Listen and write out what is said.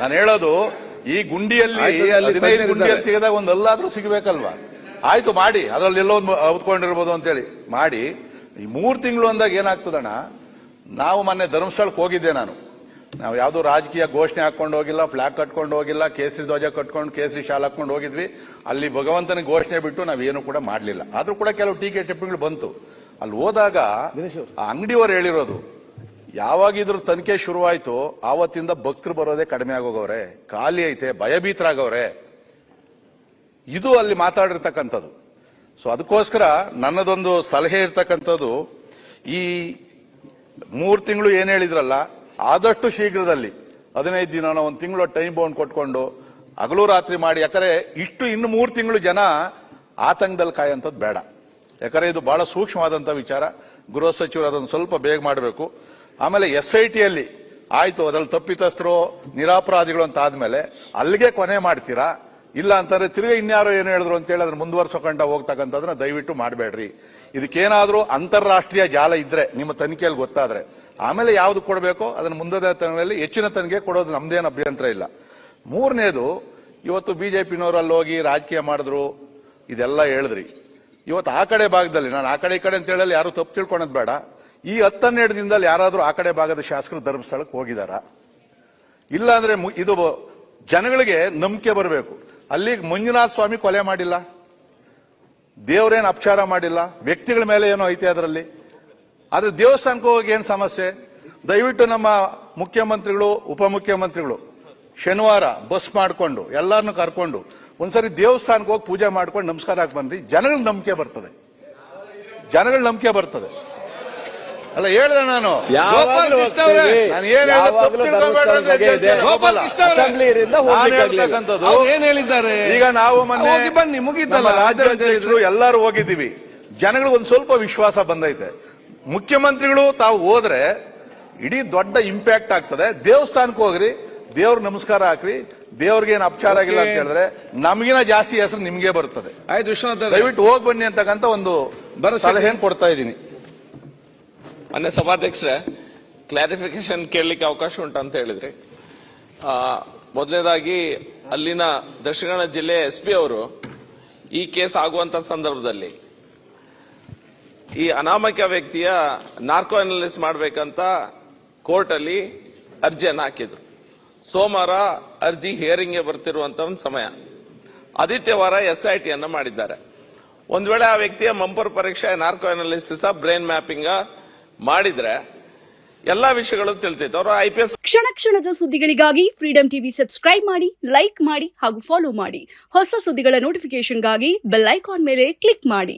ನಾನು ಹೇಳೋದು ಈ ಗುಂಡಿಯಲ್ಲಿ 15 ಗುಂಡಿಯಲ್ಲಿ ತೆಗೆದಾಗ ಒಂದು ಅಲ್ಲಾದ್ರೂ ಸಿಗಬೇಕಲ್ವಾ? ಆಯ್ತು ಮಾಡಿ, ಅದ್ರಲ್ಲಿ ಎಲ್ಲೋ ಒಂದು ಔತ್ಕೊಂಡಿರ್ಬೋದು ಅಂತೇಳಿ ಮಾಡಿ. ಈ 3 ತಿಂಗಳು ಅಂದಾಗ ಏನಾಗ್ತದಣ್ಣ, ನಾವು ಮೊನ್ನೆ ಧರ್ಮಸ್ಥಳಕ್ಕೆ ಹೋಗಿದ್ದೆ ನಾನು. ನಾವು ಯಾವ್ದು ರಾಜಕೀಯ ಘೋಷಣೆ ಹಾಕೊಂಡು ಹೋಗಿಲ್ಲ, ಫ್ಲಾಗ್ ಕಟ್ಕೊಂಡು ಹೋಗಿಲ್ಲ, ಕೇಸರಿ ಧ್ವಜ ಕಟ್ಕೊಂಡು ಕೇಸರಿ ಶಾಲ್ ಹಾಕೊಂಡು ಹೋಗಿದ್ವಿ. ಅಲ್ಲಿ ಭಗವಂತನ ಘೋಷಣೆ ಬಿಟ್ಟು ನಾವೇನು ಕೂಡ ಮಾಡಲಿಲ್ಲ. ಆದ್ರೂ ಕೂಡ ಕೆಲವು ಟೀಕೆ ಟಿಪ್ಪಣಿಗಳು ಬಂತು. ಅಲ್ಲಿ ಹೋದಾಗ ಆ ಅಂಗಡಿಯವರು ಹೇಳಿರೋದು, ಯಾವಾಗ ಇದ್ರ ತನಿಖೆ ಶುರುವಾಯ್ತು ಆವತ್ತಿಂದ ಭಕ್ತರು ಬರೋದೇ ಕಡಿಮೆ ಆಗೋಗವ್ರೆ, ಖಾಲಿ ಐತೆ, ಭಯಭೀತರಾಗವ್ರೆ. ಇದು ಅಲ್ಲಿ ಮಾತಾಡಿರ್ತಕ್ಕಂಥದ್ದು. ಸೊ ಅದಕ್ಕೋಸ್ಕರ ನನ್ನದೊಂದು ಸಲಹೆ ಇರ್ತಕ್ಕಂಥದ್ದು, ಈ 3 ತಿಂಗಳು ಏನ್ ಹೇಳಿದ್ರಲ್ಲ, ಆದಷ್ಟು ಶೀಘ್ರದಲ್ಲಿ 15 ದಿನ 1 ತಿಂಗಳು ಟೈಮ್ ಬೌಂಡ್ ಕೊಟ್ಕೊಂಡು ಹಗಲು ರಾತ್ರಿ ಮಾಡಿ. ಯಾಕಂದ್ರೆ ಇನ್ನು 3 ತಿಂಗಳು ಜನ ಆತಂಕದಲ್ಲಿ ಕಾಯಂಥದ್ದು ಬೇಡ. ಯಾಕಂದ್ರೆ ಇದು ಬಹಳ ಸೂಕ್ಷ್ಮವಾದಂತ ವಿಚಾರ. ಗೃಹ ಸಚಿವರು ಅದನ್ನು ಸ್ವಲ್ಪ ಬೇಗ ಮಾಡಬೇಕು. ಆಮೇಲೆ SIT ಅಲ್ಲಿ ಆಯ್ತು, ಅದ್ರಲ್ಲಿ ತಪ್ಪಿತಸ್ಥರು ನಿರಾಪರಾಧಿಗಳು ಅಂತ ಆದ್ಮೇಲೆ ಅಲ್ಲಿಗೆ ಕೊನೆ ಮಾಡ್ತೀರಾ, ಇಲ್ಲ ಅಂತಂದ್ರೆ ತಿರುಗಿ ಇನ್ಯಾರೋ ಏನು ಹೇಳಿದ್ರು ಅಂತ ಹೇಳಿ ಅದನ್ನ ಮುಂದುವರ್ಸೋಕೊಂಡ ಹೋಗ್ತಕ್ಕಂಥದನ್ನ ದಯವಿಟ್ಟು ಮಾಡಬೇಡ್ರಿ. ಇದಕ್ಕೇನಾದ್ರೂ ಅಂತಾರಾಷ್ಟ್ರೀಯ ಜಾಲ ಇದ್ರೆ ನಿಮ್ಮ ತನಿಖೆಯಲ್ಲಿ ಗೊತ್ತಾದ್ರೆ ಆಮೇಲೆ ಯಾವ್ದು ಕೊಡಬೇಕೋ ಅದನ್ನ ಮುಂದಿನ ತನಿಖೆಯಲ್ಲಿ ಹೆಚ್ಚಿನ ತನಿಖೆ ಕೊಡೋದು ನಮ್ದೇನು ಅಭ್ಯಂತರ ಇಲ್ಲ. 3ನೇದು, ಇವತ್ತು ಬಿಜೆಪಿನವರು ಅಲ್ಲಿ ಹೋಗಿ ರಾಜಕೀಯ ಮಾಡಿದ್ರು, ಇದೆಲ್ಲ ಹೇಳಿದ್ರಿ. ಇವತ್ತು ಆ ಕಡೆ ಭಾಗದಲ್ಲಿ, ನಾನು ಆ ಕಡೆ ಈ ಕಡೆ ಅಂತ ಹೇಳಲಿ ಯಾರು ತಪ್ಪು ತಿಳ್ಕೊಳೋದು ಬೇಡ, ಈ 10-12 ದಿನದಲ್ಲಿ ಯಾರಾದ್ರೂ ಆ ಕಡೆ ಭಾಗದ ಶಾಸಕರು ಧರ್ಮಸ್ಥಳಕ್ಕೆ ಹೋಗಿದಾರ? ಇಲ್ಲ ಅಂದ್ರೆ ಇದು ಜನಗಳಿಗೆ ನಂಬಿಕೆ ಬರಬೇಕು. ಅಲ್ಲಿ ಮಂಜುನಾಥ ಸ್ವಾಮಿ ಕೊಲೆ ಮಾಡಿಲ್ಲ, ದೇವರೇನು ಅಪಚಾರ ಮಾಡಿಲ್ಲ, ವ್ಯಕ್ತಿಗಳ ಮೇಲೆ ಏನೋ ಐತೆ ಅದರಲ್ಲಿ. ಆದ್ರೆ ದೇವಸ್ಥಾನಕ್ಕೆ ಹೋಗಿ ಏನ್ ಸಮಸ್ಯೆ? ದಯವಿಟ್ಟು ನಮ್ಮ ಮುಖ್ಯಮಂತ್ರಿಗಳು ಉಪಮುಖ್ಯಮಂತ್ರಿಗಳು ಶನಿವಾರ ಬಸ್ ಮಾಡ್ಕೊಂಡು ಎಲ್ಲಾರನ್ನು ಕರ್ಕೊಂಡು ಒಂದ್ಸರಿ ದೇವಸ್ಥಾನಕ್ಕೆ ಹೋಗಿ ಪೂಜೆ ಮಾಡ್ಕೊಂಡು ನಮಸ್ಕಾರ ಹಾಕಿ ಬನ್ರಿ. ಜನಗಳ ನಂಬಿಕೆ ಬರ್ತದೆ, ಜನಗಳ ನಂಬಿಕೆ ಬರ್ತದೆ. ಅಲ್ಲ ಹೇಳ್ದೆ ನಾನು, ಏನ್ ಹೇಳಿದ್ದಾರೆ ಈಗ ನಾವು ಬನ್ನಿ ಮುಗಿತಲ್ಲ, ರಾಜ್ಯಾಧ್ಯಕ್ಷರು ಎಲ್ಲರೂ ಹೋಗಿದ್ದೀವಿ. ಜನಗಳಿಗೆ ಒಂದ್ ಸ್ವಲ್ಪ ವಿಶ್ವಾಸ ಬಂದೈತೆ. ಮುಖ್ಯಮಂತ್ರಿಗಳು ತಾವು ಹೋದ್ರೆ ಇಡೀ ದೊಡ್ಡ ಇಂಪ್ಯಾಕ್ಟ್ ಆಗ್ತದೆ. ದೇವಸ್ಥಾನಕ್ಕೆ ಹೋಗ್ರಿ, ದೇವ್ರ ನಮಸ್ಕಾರ ಹಾಕ್ರಿ, ದೇವ್ರಿಗೆ ಏನು ಅಪಚಾರ ಆಗಿಲ್ಲ ಅಂತ ಹೇಳಿದ್ರೆ ನಮಗಿನ ಜಾಸ್ತಿ ಹೆಸರು ನಿಮ್ಗೆ ಬರ್ತದೆ. ಆಯ್ತು ವಿಶ್ವನಾಥ್, ದಯವಿಟ್ಟು ಹೋಗಿ ಬನ್ನಿ ಅಂತಕ್ಕಂಥ ಒಂದು ಸಲಹೆಯನ್ನು ಕೊಡ್ತಾ ಇದ್ದೀನಿ. ಮೊನ್ನೆ ಸಭಾಧ್ಯಕ್ಷರೇ, ಕ್ಲಾರಿಫಿಕೇಶನ್ ಕೇಳಲಿಕ್ಕೆ ಅವಕಾಶ ಉಂಟಂತ ಹೇಳಿದ್ರಿ. ಮೊದಲನೇದಾಗಿ ಅಲ್ಲಿನ ದಕ್ಷಿಣ ಕನ್ನಡ ಜಿಲ್ಲೆ SP ಅವರು ಈ ಕೇಸ್ ಆಗುವಂತ ಸಂದರ್ಭದಲ್ಲಿ ಈ ಅನಾಮಕ ವ್ಯಕ್ತಿಯ ನಾರ್ಕೋ ಅನಾಲಿಸಿಸ್ ಮಾಡಬೇಕಂತ ಕೋರ್ಟ್ ಅಲ್ಲಿ ಅರ್ಜಿಯನ್ನು ಹಾಕಿದ್ರು. ಸೋಮವಾರ ಅರ್ಜಿ ಹಿಯರಿಂಗ್ಗೆ ಬರ್ತಿರುವಂತ ಒಂದು ಸಮಯ. ಆದಿತ್ಯವಾರ SIT ಅನ್ನು ಮಾಡಿದ್ದಾರೆ. ಒಂದ್ ವೇಳೆ ಆ ವ್ಯಕ್ತಿಯ ಮಂಪರ್ ಪರೀಕ್ಷೆ ನಾರ್ಕೋ ಅನಾಲಿಸಿಸ್ ಬ್ರೈನ್ ಮ್ಯಾಪಿಂಗ್ ಮಾಡಿದ್ರೆ ಎಲ್ಲಾ ವಿಷಯಗಳು ತಿಳಿತೈತೆ. ಅವರು IPS ಕ್ಷಣ ಕ್ಷಣದ ಸುದ್ದಿಗಳಿಗಾಗಿ ಫ್ರೀಡಂ ಟಿವಿ ಸಬ್ಸ್ಕ್ರೈಬ್ ಮಾಡಿ, ಲೈಕ್ ಮಾಡಿ ಹಾಗೂ ಫಾಲೋ ಮಾಡಿ. ಹೊಸ ಸುದ್ದಿಗಳ ನೋಟಿಫಿಕೇಶನ್ಗಾಗಿ ಬೆಲ್ ಐಕಾನ್ ಮೇಲೆ ಕ್ಲಿಕ್ ಮಾಡಿ.